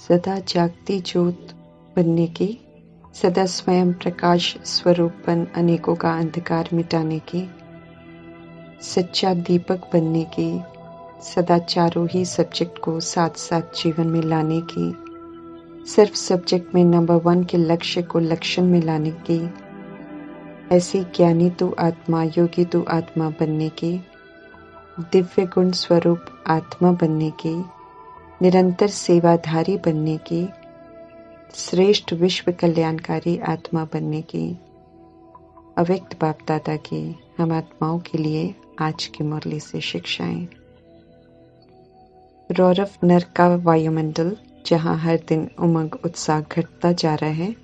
सदा जागती ज्योत बनने की, सदा स्वयं प्रकाश स्वरूप बन अनेकों का अंधकार मिटाने की, सच्चा दीपक बनने की, सदा चारों ही सब्जेक्ट को साथ साथ जीवन में लाने की, सिर्फ सब्जेक्ट में नंबर 1 के लक्ष्य को लक्षण में लाने की, ऐसी ज्ञानी तू आत्मा योगी तू आत्मा बनने की, दिव्य गुण स्वरूप आत्मा बनने की, निरंतर सेवाधारी बनने की, श्रेष्ठ विश्व कल्याणकारी आत्मा बनने की। अव्यक्त बाप दादा की हम आत्माओं के लिए आज की मुरली से शिक्षाएं। रौरव नर का वायुमंडल, जहां हर दिन उमंग उत्साह घटता जा रहा है,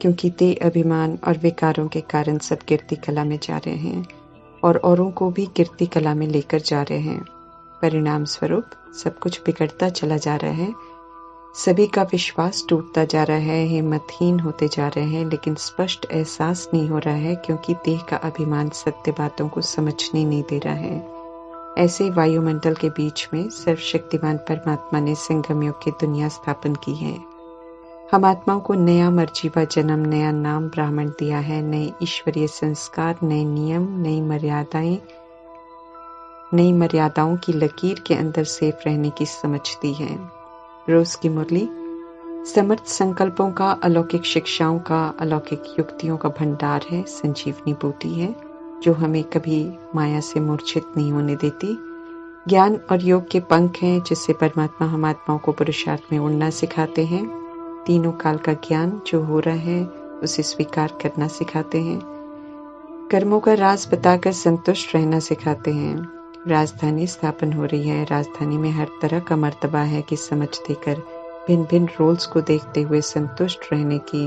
क्योंकि ते अभिमान और विकारों के कारण सब कीर्ति कला में जा रहे हैं और औरों को भी कीर्ति कला में लेकर जा रहे हैं। परिणाम स्वरूप सब कुछ बिगड़ता चला जा रहा है, सभी का विश्वास टूटता जा रहा है, हिम्मतहीन होते जा रहे हैं, लेकिन स्पष्ट एहसास नहीं हो रहा है क्योंकि देह का अभिमान सत्य बातों को समझने नहीं दे रहा है। ऐसे वायुमंडल के बीच में सर्वशक्तिमान परमात्मा ने संगम युग की दुनिया स्थापन की है। हम आत्माओं को नया मर्जीवा जन्म, नया नाम ब्राह्मण दिया है, नए ईश्वरीय संस्कार, नए नियम, नई मर्यादाओं की लकीर के अंदर सेफ रहने की समझ दी है। रोज की मुरली समर्थ संकल्पों का, अलौकिक शिक्षाओं का, अलौकिक युक्तियों का भंडार है, संजीवनी बूटी है जो हमें कभी माया से मूर्छित नहीं होने देती। ज्ञान और योग के पंख हैं जिससे परमात्मा हम आत्माओं को पुरुषार्थ में उड़ना सिखाते हैं। तीनों काल का ज्ञान जो हो रहा है उसे स्वीकार करना सिखाते हैं। कर्मों का राज बताकर संतुष्ट रहना सिखाते हैं। राजधानी स्थापन हो रही है, राजधानी में हर तरह का मर्तबा है कि समझ देकर भिन्न भिन्न रोल्स को देखते हुए संतुष्ट रहने की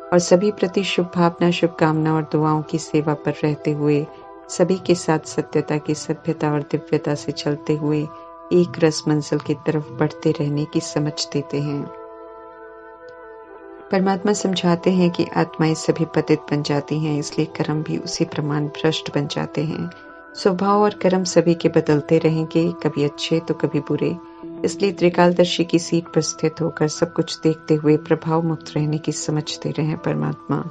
और सभी प्रति शुभ भावना, शुभकामना और दुआओं की सेवा पर रहते हुए सभी के साथ सत्यता की, सभ्यता और दिव्यता से चलते हुए एक रस मंजिल की तरफ बढ़ते रहने की समझ देते हैं। परमात्मा समझाते हैं कि आत्माएं सभी पतित बन जाती हैं, इसलिए कर्म भी उसी प्रमाण भ्रष्ट बन जाते हैं। स्वभाव और कर्म सभी के बदलते रहेंगे, कभी अच्छे तो कभी बुरे। इसलिए त्रिकालदर्शी की सीट पर स्थित होकर सब कुछ देखते हुए प्रभाव मुक्त रहने की समझ दे रहे हैं परमात्मा।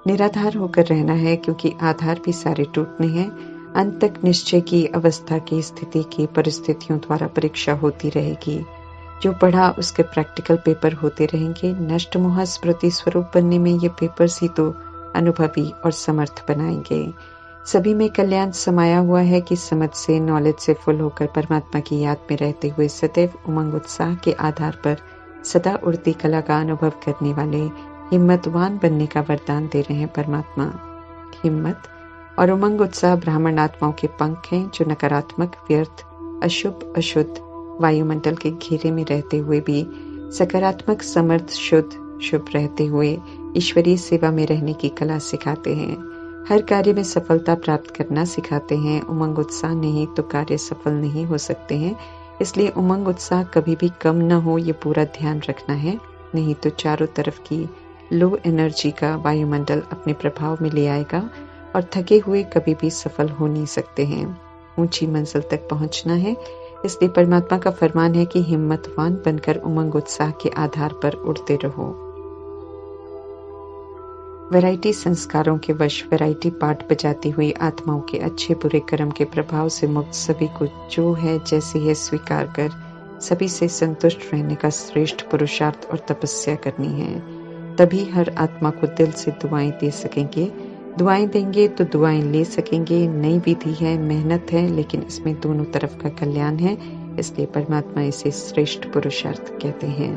निराधार होकर रहना है क्योंकि आधार भी सारे टूटने हैं। अंत तक निश्चय की, अवस्था की, स्थिति की, परिस्थितियों द्वारा परीक्षा होती रहेगी। जो पढ़ा उसके प्रैक्टिकल पेपर होते रहेंगे। नष्ट मोह स्मृति स्वरूप बनने में ये पेपर्स ही तो अनुभवी और समर्थ बनाएंगे। सभी में कल्याण समाया हुआ है कि समझ से, नॉलेज से फुल होकर परमात्मा की याद में रहते हुए सदैव उमंग उत्साह के आधार पर सदा उड़ती कला का अनुभव करने वाले हिम्मतवान बनने का वरदान दे रहे हैं परमात्मा। हिम्मत और उमंग उत्साह ब्राह्मण आत्माओं के पंख हैं जो नकारात्मक, व्यर्थ, अशुभ, अशुद्ध वायुमंडल के घेरे में रहते हुए भी सकारात्मक, समर्थ, शुद्ध, शुभ रहते हुए ईश्वरीय सेवा में रहने की कला सिखाते हैं। हर कार्य में सफलता प्राप्त करना सिखाते हैं। उमंग उत्साह नहीं तो कार्य सफल नहीं हो सकते हैं, इसलिए उमंग उत्साह कभी भी कम न हो ये पूरा ध्यान रखना है, नहीं तो चारों तरफ की लो एनर्जी का वायुमंडल अपने प्रभाव में ले आएगा और थके हुए कभी भी सफल हो नहीं सकते हैं। ऊंची मंजिल तक पहुंचना है, इसलिए परमात्मा का फरमान है कि हिम्मतवान बनकर उमंग उत्साह के आधार पर उड़ते रहो। वैरायटी संस्कारों के वश वैरायटी पाठ बजाती हुई आत्माओं के अच्छे बुरे कर्म के प्रभाव से मुक्त सभी को जो है जैसे है स्वीकार कर सभी से संतुष्ट रहने का श्रेष्ठ पुरुषार्थ और तपस्या करनी है। तभी हर आत्मा को दिल से दुआएं दे सकेंगे। दुआएं देंगे तो दुआएं ले सकेंगे। नई विधि है, मेहनत है, लेकिन इसमें दोनों तरफ का कल्याण है, इसलिए परमात्मा इसे श्रेष्ठ पुरुषार्थ कहते हैं।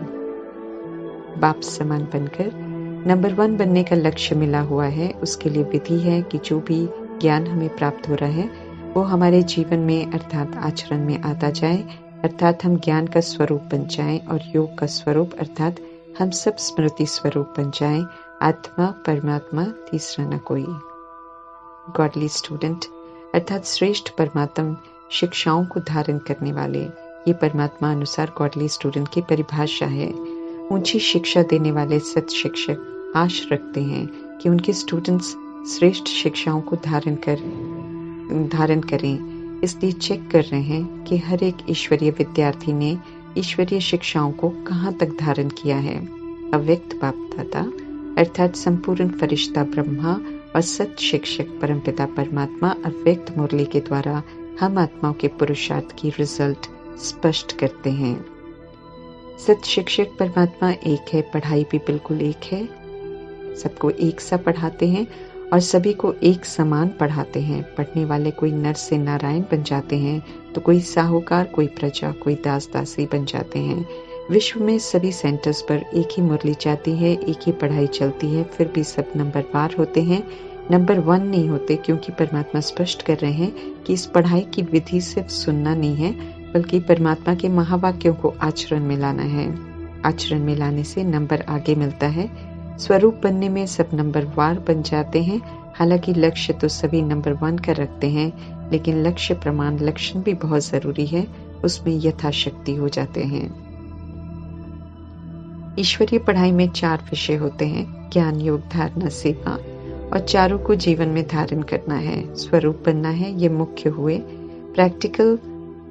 बाप समान बनकर नंबर 1 बनने का लक्ष्य मिला हुआ है। उसके लिए विधि है कि जो भी ज्ञान हमें प्राप्त हो रहा है वो हमारे जीवन में अर्थात आचरण में आता जाए, अर्थात हम ज्ञान का स्वरूप बन जाएं और योग का स्वरूप अर्थात हम सब स्मृति स्वरूप बन जाएं। आत्मा, परमात्मा, तीसरा न कोई। गॉडली स्टूडेंट अर्थात श्रेष्ठ परमात्म शिक्षाओं को धारण करने वाले, ये परमात्मा अनुसार गॉडली स्टूडेंट की परिभाषा है। ऊंची शिक्षा देने वाले सत शिक्षक आश रखते हैं कि उनके स्टूडेंट्स श्रेष्ठ शिक्षाओं को धारण करें, इसलिए चेक कर रहे हैं कि हर एक ईश्वरीय विद्यार्थी ने ईश्वरीय शिक्षाओं को कहाँ तक धारण किया है। अव्यक्त बाप दादा अर्थात संपूर्ण फरिश्ता ब्रह्मा और सत शिक्षक परमपिता परमात्मा अव्यक्त मुरली के द्वारा हम आत्माओं के पुरुषार्थ की रिजल्ट स्पष्ट करते हैं। सत शिक्षक परमात्मा एक है, पढ़ाई भी बिल्कुल एक है, सबको एक सा पढ़ाते हैं और सभी को एक समान पढ़ाते हैं। पढ़ने वाले कोई नर से नारायण बन जाते हैं तो कोई साहूकार, कोई प्रजा, कोई दास दासी बन जाते हैं। विश्व में सभी सेंटर्स पर एक ही मुरली जाती है, एक ही पढ़ाई चलती है, फिर भी सब नंबरवार होते हैं, नंबर 1 नहीं होते, क्योंकि परमात्मा स्पष्ट कर रहे हैं कि इस पढ़ाई की विधि सिर्फ सुनना नहीं है, बल्कि परमात्मा के महावाक्यों को आचरण में लाना है। आचरण में लाने से नंबर आगे मिलता है। स्वरूप बनने में सब नंबरवार बन जाते हैं। हालांकि लक्ष्य तो सभी नंबर 1 का रखते हैं, लेकिन लक्ष्य प्रमाण लक्षण भी बहुत जरूरी है, उसमें यथाशक्ति हो जाते हैं। ईश्वरीय पढ़ाई में 4 विषय होते हैं, ज्ञान, योग, धारणा, सेवा, और चारों को जीवन में धारण करना है। स्वरूप बनना है, ये मुख्य हुए। प्रैक्टिकल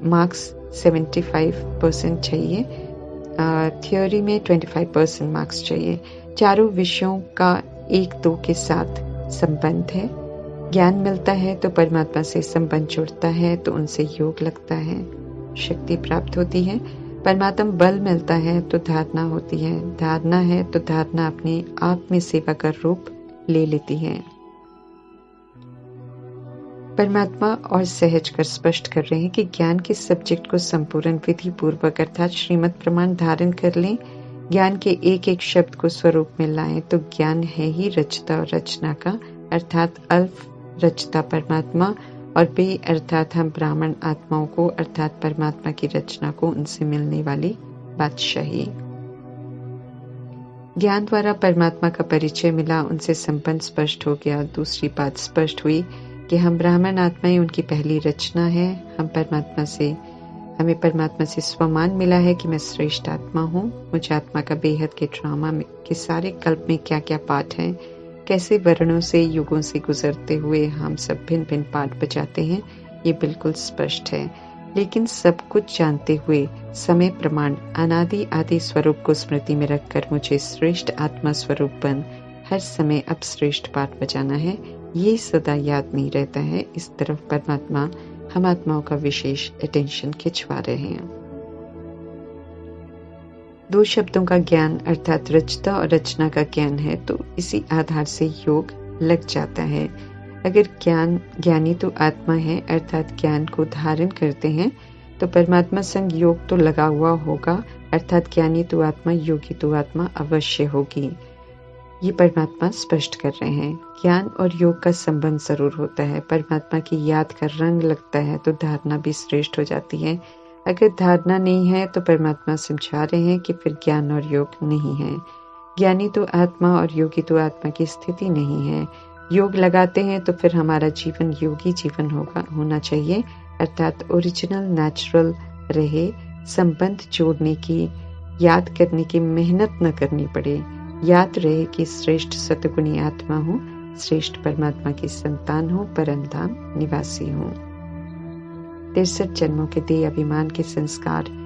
मार्क्स 75% चाहिए, थ्योरी में 25% मार्क्स चाहिए। चारों विषयों का 1-2 के साथ संबंध है। ज्ञान मिलता है तो परमात्मा से संबंध जुड़ता है, तो उनसे योग लगता है, शक्ति प्राप्त होती है। परमात्मा बल मिलता है तो धारणा होती है, धारणा है तो धारणा अपने आप में सेवा का रूप ले लेती है। परमात्मा और सहज कर स्पष्ट कर रहे हैं कि ज्ञान के सब्जेक्ट को संपूर्ण विधि पूर्वक अर्थात श्रीमत प्रमाण धारण कर लें। ज्ञान के एक एक शब्द को स्वरूप में लाएं तो ज्ञान है ही रचता और रचना का, अर्थात अल्फ रचता परमात्मा और बे अर्थात हम ब्राह्मण आत्माओं को अर्थात परमात्मा की रचना को उनसे मिलने वाली बादशाही। ज्ञान द्वारा परमात्मा का परिचय मिला, उनसे संबंध स्पष्ट हो गया। दूसरी बात स्पष्ट हुई कि हम ब्राह्मण आत्माएं उनकी पहली रचना है। हमें परमात्मा से स्वमान मिला है कि मैं श्रेष्ठ आत्मा हूँ। मुझे आत्मा का बेहद के ड्रामा के सारे कल्प में क्या क्या पाठ हैं, कैसे वर्णों से युगों से गुजरते हुए हम सब भिन्न भिन्न पाठ बजाते हैं, ये बिल्कुल स्पष्ट है। लेकिन सब कुछ जानते हुए समय प्रमाण अनादि आदि स्वरूप को स्मृति में रखकर मुझे श्रेष्ठ आत्मा स्वरूप बन हर समय अब श्रेष्ठ पाठ बजाना है, ये सदा याद नहीं रहता है। इस तरफ परमात्मा हम आत्माओं का विशेष अटेंशन खिंचवा रहे हैं। 2 शब्दों का ज्ञान अर्थात रचता और रचना का ज्ञान है, तो इसी आधार से योग लग जाता है। अगर ज्ञानी तो आत्मा है अर्थात ज्ञान को धारण करते हैं, तो परमात्मा संग योग तो लगा हुआ होगा, अर्थात ज्ञानी तो आत्मा, योगी तो आत्मा अवश्य होगी। ये परमात्मा स्पष्ट कर रहे हैं। ज्ञान और योग का संबंध जरूर होता है। परमात्मा की याद का रंग लगता है तो धारणा भी श्रेष्ठ हो जाती है। अगर धारणा नहीं है तो परमात्मा समझा रहे हैं कि फिर ज्ञान और योग नहीं है। ज्ञानी तो आत्मा और योगी तो आत्मा की स्थिति नहीं है। योग लगाते हैं तो फिर हमारा जीवन योगी जीवन होना चाहिए, अर्थात ओरिजिनल नेचुरल रहे। संबंध जोड़ने की, याद करने की मेहनत न करनी पड़े। याद रहे कि श्रेष्ठ सतगुणी आत्मा हूँ, श्रेष्ठ परमात्मा की संतान हूँ, परम धाम निवासी हूँ। 63 जन्मों के देह अभिमान के संस्कार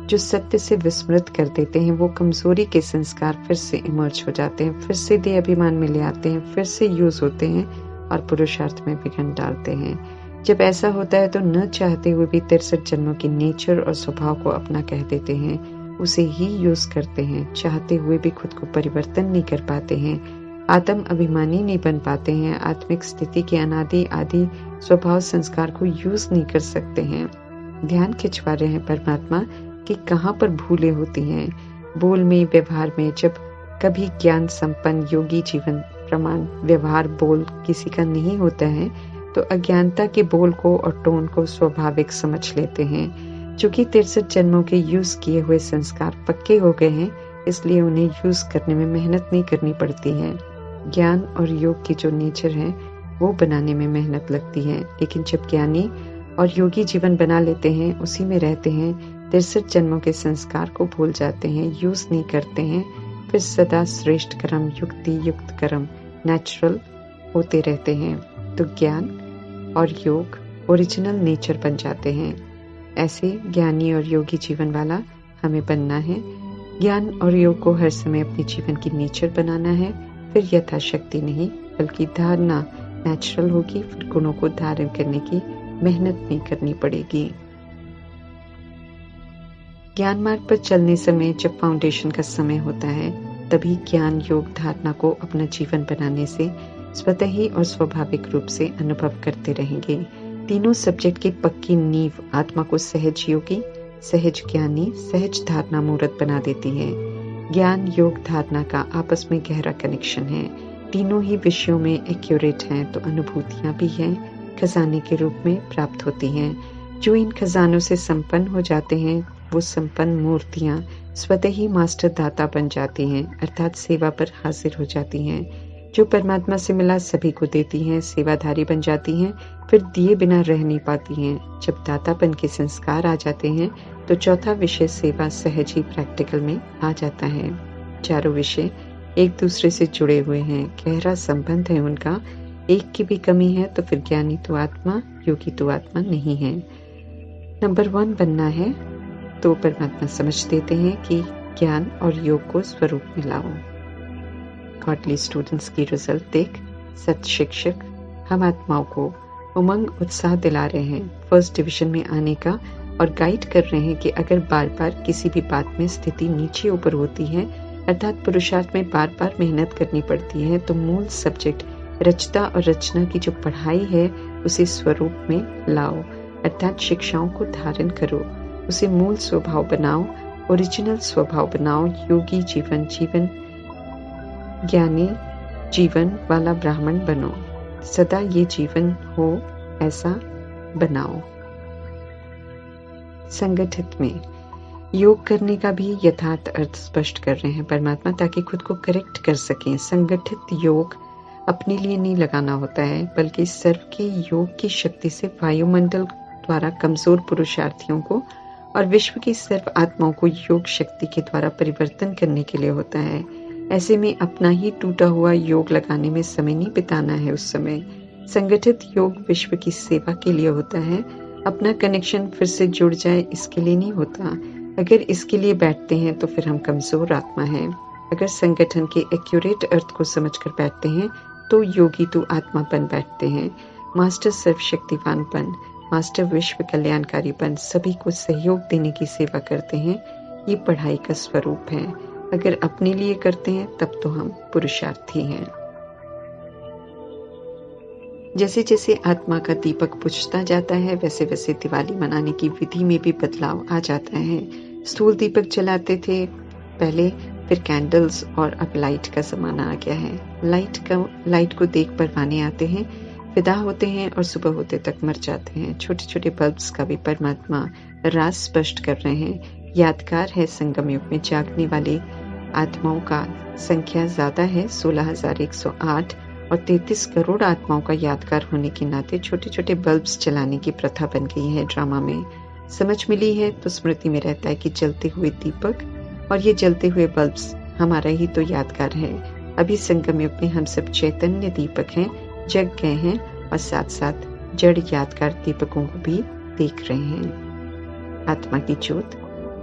जो सत्य से विस्मृत कर देते हैं, वो कमजोरी के संस्कार फिर से इमर्ज हो जाते हैं, फिर से देह अभिमान में ले आते हैं, फिर से यूज होते हैं और पुरुषार्थ में विघ्न डालते हैं। जब ऐसा होता है तो न चाहते हुए भी 63 जन्मों की नेचर और स्वभाव को अपना कह देते हैं, उसे ही यूज करते हैं। चाहते हुए भी खुद को परिवर्तन नहीं कर पाते हैं, आत्म अभिमानी नहीं बन पाते हैं, आत्मिक स्थिति के अनादि आदि स्वभाव संस्कार को यूज नहीं कर सकते हैं। ध्यान खिंचवा रहे हैं परमात्मा कि कहाँ पर भूलें होती हैं, बोल में, व्यवहार में। जब कभी ज्ञान संपन्न योगी जीवन प्रमाण व्यवहार बोल किसी का नहीं होता है तो अज्ञानता के बोल को और टोन को स्वाभाविक समझ लेते हैं। चूंकि 63 जन्मों के यूज किए हुए संस्कार पक्के हो गए हैं, इसलिए उन्हें यूज करने में मेहनत नहीं करनी पड़ती है। ज्ञान और योग की जो नेचर है वो बनाने में मेहनत लगती है, लेकिन जब ज्ञानी और योगी जीवन बना लेते हैं, उसी में रहते हैं, 63 जन्मों के संस्कार को भूल जाते हैं, यूज नहीं करते हैं, फिर सदा श्रेष्ठ कर्म, युक्ति युक्त कर्म नेचुरल होते रहते हैं, तो ज्ञान और योग ओरिजिनल नेचर बन जाते हैं। ऐसे ज्ञानी और योगी जीवन वाला हमें बनना है। ज्ञान और योग को हर समय अपने जीवन की नेचर बनाना है, फिर यथाशक्ति नहीं बल्कि धारणा नेचुरल होगी, फिर गुणों को धारण करने की मेहनत नहीं करनी पड़ेगी। ज्ञान मार्ग पर चलने समय जब फाउंडेशन का समय होता है, तभी ज्ञान योग धारणा को अपना जीवन बनाने से स्वतः ही और स्वाभाविक रूप से अनुभव करते रहेंगे। तीनों सब्जेक्ट की पक्की नींव आत्मा को सहज योगी, सहज ज्ञानी, सहज धारणा मूर्त बना देती है। ज्ञान योग धारणा का आपस में गहरा कनेक्शन है। तीनों ही विषयों में एक्यूरेट हैं, तो अनुभूतियां भी हैं, खजाने के रूप में प्राप्त होती हैं। जो इन खजानों से संपन्न हो जाते हैं, वो संपन्न मूर्तियां स्वतः ही मास्टर दाता बन जाती हैं, अर्थात सेवा पर हाजिर हो जाती हैं। जो परमात्मा से मिला सभी को देती हैं, सेवाधारी बन जाती हैं, फिर दिए बिना रह नहीं पाती हैं। जब दातापन के संस्कार आ जाते हैं, तो चौथा विषय सेवा सहज ही प्रैक्टिकल में आ जाता है। चारों विषय एक दूसरे से जुड़े हुए हैं, गहरा संबंध है उनका। एक की भी कमी है तो फिर ज्ञानी तो आत्मा, योगी तो आत्मा नहीं है। नंबर 1 बनना है तो परमात्मा समझ देते हैं कि ज्ञान और योग को स्वरूप में लाओ। गॉडली स्टूडेंट्स की रिजल्ट देख सत शिक्षक हम आत्माओं को उमंग उत्साह दिला रहे हैं फर्स्ट डिवीजन में आने का, और गाइड कर रहे हैं कि अगर बार बार किसी भी बात में स्थिति नीचे ऊपर होती है, अर्थात पुरुषार्थ में बार बार मेहनत करनी पड़ती है, तो मूल सब्जेक्ट रचता और रचना की जो पढ़ाई है उसे स्वरूप में लाओ, अर्थात शिक्षाओं को धारण करो, उसे मूल स्वभाव बनाओ, ओरिजिनल स्वभाव बनाओ। योगी जीवन ज्ञानी जीवन वाला ब्राह्मण बनो, सदा ये जीवन हो ऐसा बनाओ। संगठित में योग करने का भी यथार्थ अर्थ स्पष्ट कर रहे हैं परमात्मा, ताकि खुद को करेक्ट कर सकें। संगठित योग अपने लिए नहीं लगाना होता है, बल्कि सर्व के योग की शक्ति से वायुमंडल द्वारा कमजोर पुरुषार्थियों को और विश्व की सर्व आत्माओं को योग शक्ति के द्वारा परिवर्तन करने के लिए होता है। ऐसे में अपना ही टूटा हुआ योग लगाने में समय नहीं बिताना है। उस समय संगठित योग विश्व की सेवा के लिए होता है। अपना कनेक्शन फिर से जुड़ जाए इसके लिए नहीं होता। अगर इसके लिए बैठते हैं तो फिर हम कमजोर आत्मा हैं। अगर संगठन के एक्यूरेट अर्थ को समझकर बैठते हैं तो योगी तो आत्मा बन बैठते हैं। मास्टर सर्वशक्तिवान बन, मास्टर विश्व कल्याणकारी बन, सभी को सहयोग देने की सेवा करते हैं। ये पढ़ाई का स्वरूप है। अगर अपने लिए करते हैं तब तो हम पुरुषार्थी हैं। जैसे जैसे आत्मा का दीपक बुझता जाता है, वैसे वैसे दिवाली मनाने की विधि में भी बदलाव आ जाता है। स्थूल दीपक जलाते थे पहले, फिर कैंडल्स, और अब लाइट का जमाना आ गया है। लाइट को देख परवाने आते हैं, फिदा होते हैं और सुबह होते तक मर जाते हैं। छोटे छोटे बल्ब्स का भी परमात्मा राज स्पष्ट कर रहे हैं। यादगार है संगम युग में जागने वाले आत्माओं का संख्या ज्यादा है, 16,108, और 33 करोड़ आत्माओं का यादगार होने के नाते छोटे छोटे बल्ब्स जलाने की प्रथा बन गई है ड्रामा में। समझ मिली है तो स्मृति में रहता है कि जलते हुए दीपक और ये जलते हुए बल्ब्स हमारा ही तो यादगार है। अभी संगम युग में हम सब चैतन्य दीपक हैं, जग गए हैं, और साथ साथ जड़ यादगार दीपकों को भी देख रहे हैं। आत्मा की ज्योत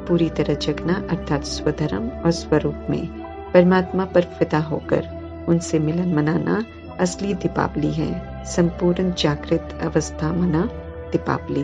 पूरी तरह जगना, अर्थात स्वधर्म और स्वरूप में परमात्मा पर फिदा होकर उनसे मिलन मनाना असली दीपावली है। संपूर्ण जागृत अवस्था मना दीपावली।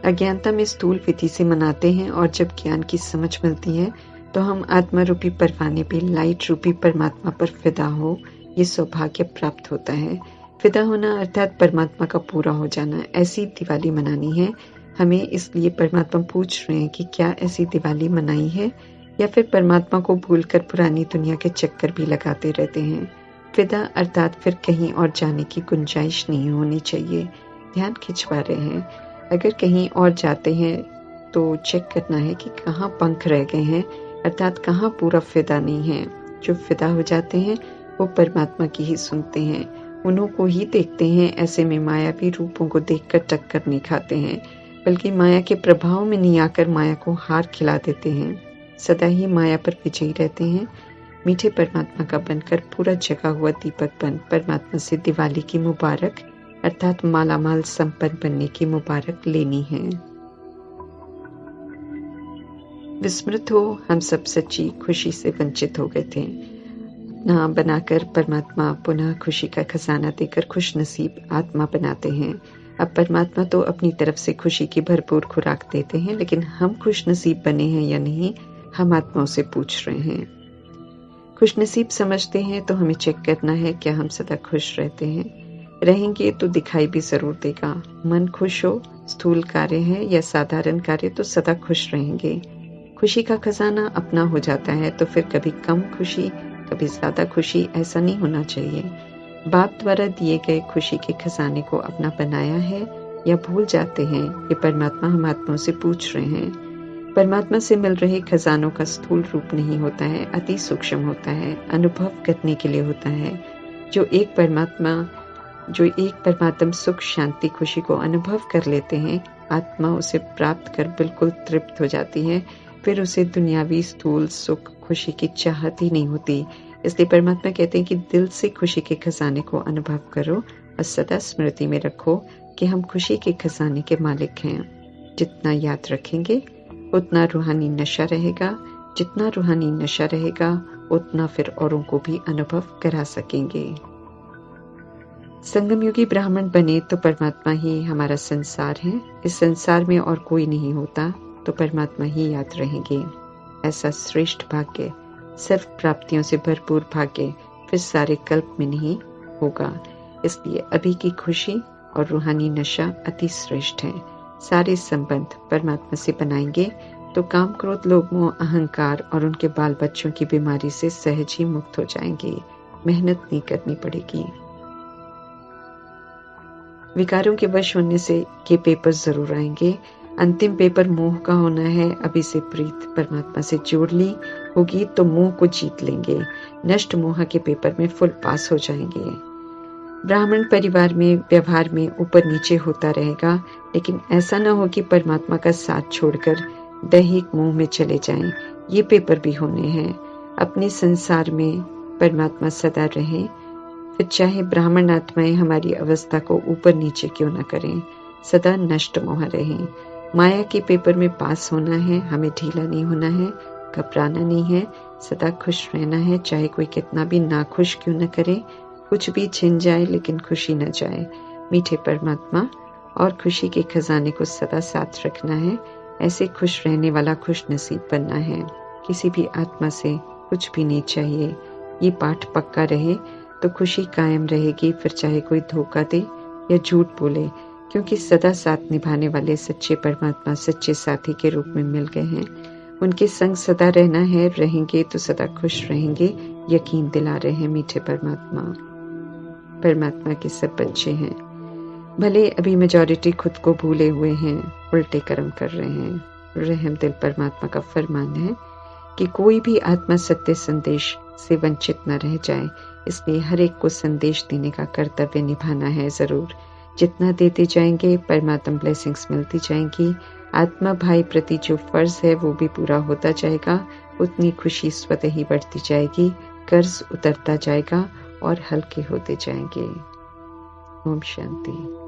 अज्ञानता में स्थूल विधि से मनाते हैं, और जब ज्ञान की समझ मिलती है तो हम आत्मा रूपी परवाने पे लाइट रूपी परमात्मा पर फिदा हो, ये सौभाग्य प्राप्त होता है। फिदा होना अर्थात परमात्मा का पूरा हो जाना, ऐसी दिवाली मनानी है हमें। इसलिए परमात्मा पूछ रहे हैं कि क्या ऐसी दिवाली मनाई है, या फिर परमात्मा को भूलकर पुरानी दुनिया के चक्कर भी लगाते रहते हैं। फिदा अर्थात फिर कहीं और जाने की गुंजाइश नहीं होनी चाहिए। ध्यान खिंचवा रहे हैं। अगर कहीं और जाते हैं तो चेक करना है कि कहाँ पंख रह गए हैं, अर्थात कहाँ पूरा फिदा नहीं है। जो फिदा हो जाते हैं वो परमात्मा की ही सुनते हैं, उन्हों को ही देखते हैं। ऐसे में मायावी रूपों को देखकर टक्कर नहीं खाते हैं, बल्कि माया के प्रभाव में नहीं आकर माया को हार खिला देते हैं। सदा ही माया पर विजयी रहते हैं। मीठे परमात्मा का बनकर पूरा जगा हुआ दीपक बन परमात्मा से दिवाली की मुबारक, अर्थात मालामाल संपन्न बनने की मुबारक लेनी है। विस्मृत हो हम सब सच्ची खुशी से वंचित हो गए थे। ना बनाकर परमात्मा पुनः खुशी का खजाना देकर खुश नसीब आत्मा बनाते हैं। अब परमात्मा तो अपनी तरफ से खुशी की भरपूर खुराक देते हैं, लेकिन हम खुश नसीब बने हैं या नहीं, हम आत्माओं से पूछ रहे हैं। खुश नसीब समझते हैं तो हमें चेक करना है क्या हम सदा खुश रहते हैं। रहेंगे तो दिखाई भी जरूर देगा। मन खुश हो, स्थूल कार्य है या साधारण कार्य, तो सदा खुश रहेंगे। खुशी का खजाना अपना हो जाता है तो फिर कभी कम खुशी कभी ज्यादा खुशी ऐसा नहीं होना चाहिए। बाप द्वारा दिए गए खुशी के खजाने को अपना बनाया है या भूल जाते हैं, ये परमात्मा हम आत्माओं से पूछ रहे हैं। परमात्मा से मिल रहे खजानों का स्थूल रूप नहीं होता है, अति सूक्ष्म होता है, अनुभव करने के लिए होता है। जो एक परमात्म सुख शांति खुशी को अनुभव कर लेते हैं, आत्मा उसे प्राप्त कर बिल्कुल तृप्त हो जाती है। फिर उसे दुनियावी स्थूल सुख खुशी की चाहत ही नहीं होती। इसलिए परमात्मा कहते हैं कि दिल से खुशी के खजाने को अनुभव करो और सदा स्मृति में रखो कि हम खुशी के खजाने के मालिक हैं। जितना याद रखेंगे उतना रूहानी नशा रहेगा, जितना रूहानी नशा रहेगा उतना फिर औरों को भी अनुभव करा सकेंगे। संगमयुगी ब्राह्मण बने तो परमात्मा ही हमारा संसार है। इस संसार में और कोई नहीं होता तो परमात्मा ही याद रहेंगे। ऐसा श्रेष्ठ भाग्य, सर्व प्राप्तियों से भरपूर भाग्य फिर सारे कल्प में नहीं होगा। इसलिए अभी की खुशी और रूहानी नशा अति श्रेष्ठ है। सारे संबंध परमात्मा से बनाएंगे तो काम क्रोध लोभ मोह अहंकार और उनके बाल बच्चों की बीमारी से सहज ही मुक्त हो जाएंगे। मेहनत नहीं करनी पड़ेगी। विकारों के वश होने से ये पेपर जरूर आएंगे। अंतिम पेपर मोह का होना है। अभी से प्रीत परमात्मा से जोड़ ली होगी तो मोह को जीत लेंगे। नष्ट मोह के पेपर में फुल पास हो जाएंगे। ब्राह्मण परिवार में व्यवहार में ऊपर नीचे होता रहेगा, लेकिन ऐसा न हो कि परमात्मा का साथ छोड़कर दैहिक मोह में चले जाएं। ये पेपर भी होने हैं। अपने संसार में परमात्मा सदा रहे, फिर चाहे ब्राह्मण आत्माएं हमारी अवस्था को ऊपर नीचे क्यों न करें, सदा नष्ट मोह रहें। माया के पेपर में पास होना है, हमें ढीला नहीं होना है, घबराना नहीं है, सदा खुश रहना है। चाहे कोई कितना भी नाखुश क्यों न करे, कुछ भी छिन जाए लेकिन खुशी न जाए। मीठे परमात्मा और खुशी के खजाने को सदा साथ रखना है। ऐसे खुश रहने वाला खुश नसीब बनना है। किसी भी आत्मा से कुछ भी नहीं चाहिए। ये पाठ पक्का रहे तो खुशी कायम रहेगी। फिर चाहे कोई धोखा दे या झूठ बोले, क्योंकि सदा साथ निभाने वाले सच्चे परमात्मा सच्चे साथी के रूप में मिल गए हैं। उनके संग सदा रहना है। रहेंगे तो सदा खुश रहेंगे, यकीन दिला रहे हैं मीठे परमात्मा। परमात्मा के सब बच्चे हैं। भले अभी मेजॉरिटी खुद को भूले हुए हैं, उल्टे कर्म कर रहे हैं। रहम दिल परमात्मा का फरमान है कि कोई भी आत्मा सत्य संदेश से वंचित न रह जाए। इसलिए हर एक को संदेश देने का कर्तव्य निभाना है जरूर। जितना देते जाएंगे परमात्मा ब्लेसिंग्स मिलती जाएंगी। आत्मा भाई प्रति जो फर्ज है वो भी पूरा होता जाएगा। उतनी खुशी स्वतः ही बढ़ती जाएगी, कर्ज उतरता जाएगा और हल्के होते जाएंगे। ओम शांति।